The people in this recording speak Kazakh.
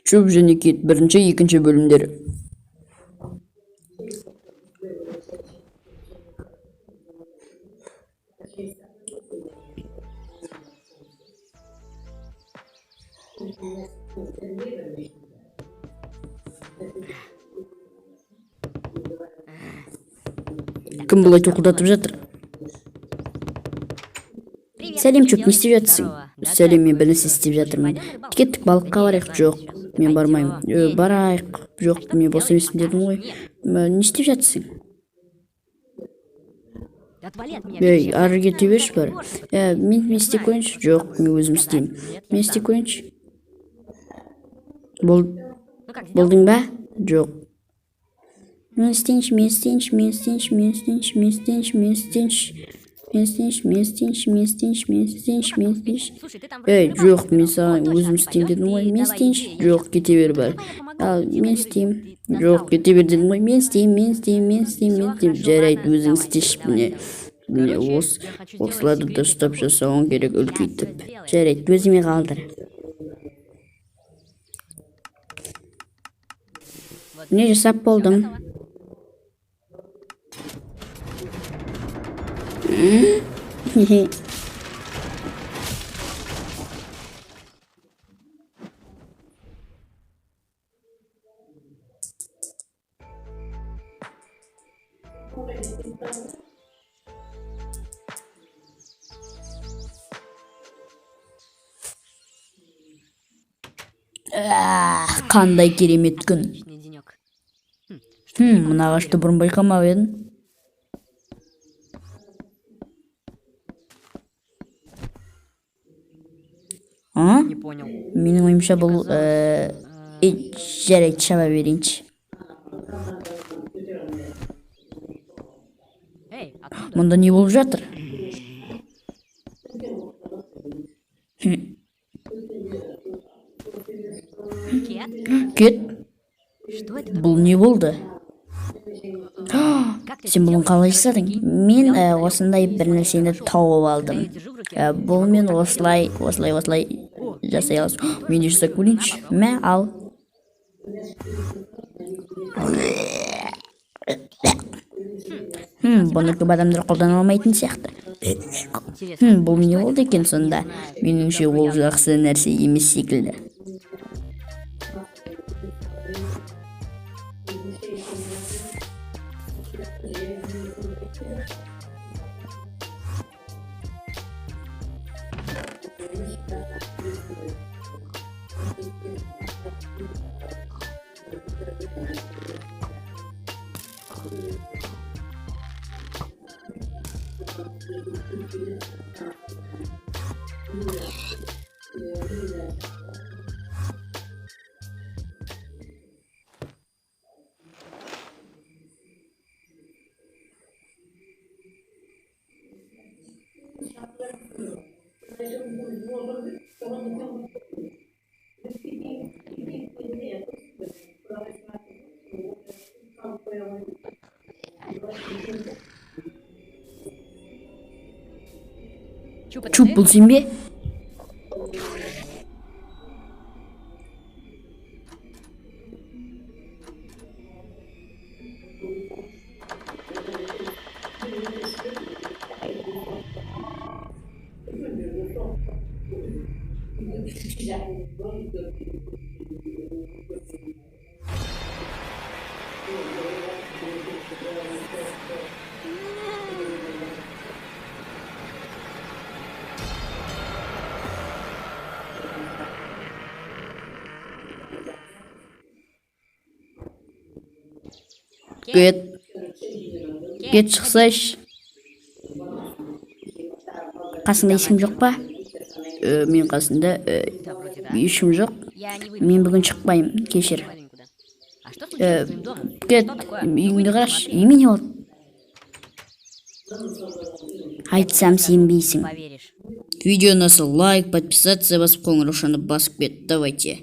Чөп және кет бірінші екінші бөлімдері. Кім бұлай тоқылдатып жатыр? Сәлем, Чөп, не істеп жатырсың? Сәлем, мен бір нәрсе істеп жатырмын. Кеттік, балыққа барайық. Жоқ, мен бармаймын. Барайық. Жоқ, мен бос емеспін дедім ғой. Не істеп жатырсың? Ей, ары кете берші бар. Мен істеп қойыншы? Жоқ, мен өзім істеймін. Мен істеп қойыншы? Болдың ба? Жоқ. Мен істейінші. Ей, жоқ, мен саған өзім істеймін дедім ғой. Мен істейінші? Жоқ, кете бер бар. Ал, мен істеймін. Жоқ, кете бер дедім ғой. Мен істеймін. Жарайды, өзің істеші. Міне, осыларды дұрыстап жасауың керек, үлкейтіп. Жарайды, өзіме қалдыр. Не жасап болдым? Қандай керемет күн. Мына ағашты бұрын байқамап едім. Менің ойымша бұл жарайды, шаба берейінші. Мұнда не болып жатыр? Кет. Бұл не болды? Сен бұның қалай жасадың? Мен осындай бір нәрсені тауып алдым. Бұл мен осылай жасай аласың. Мен де жасап көрейінші. Мә, ал. Бұны көп адамдар қолдана алмайтын сияқты. Бұл не болды екен сонда? Меніңше ол жақсы нәрсе емес секілді. Чуп, бұл сен бе? Кет шықсайшы. Қасында ешкім жоқ па? Мен қасында ешкім жоқ. Мен бүгін шықпаймын, кешір. Кет, үйіңді қарашы. Үйіме не болды? Айтсам сенбейсің. Видео насыл лайк, подписаться, басып қоңыраушаны басып кет. Давайте.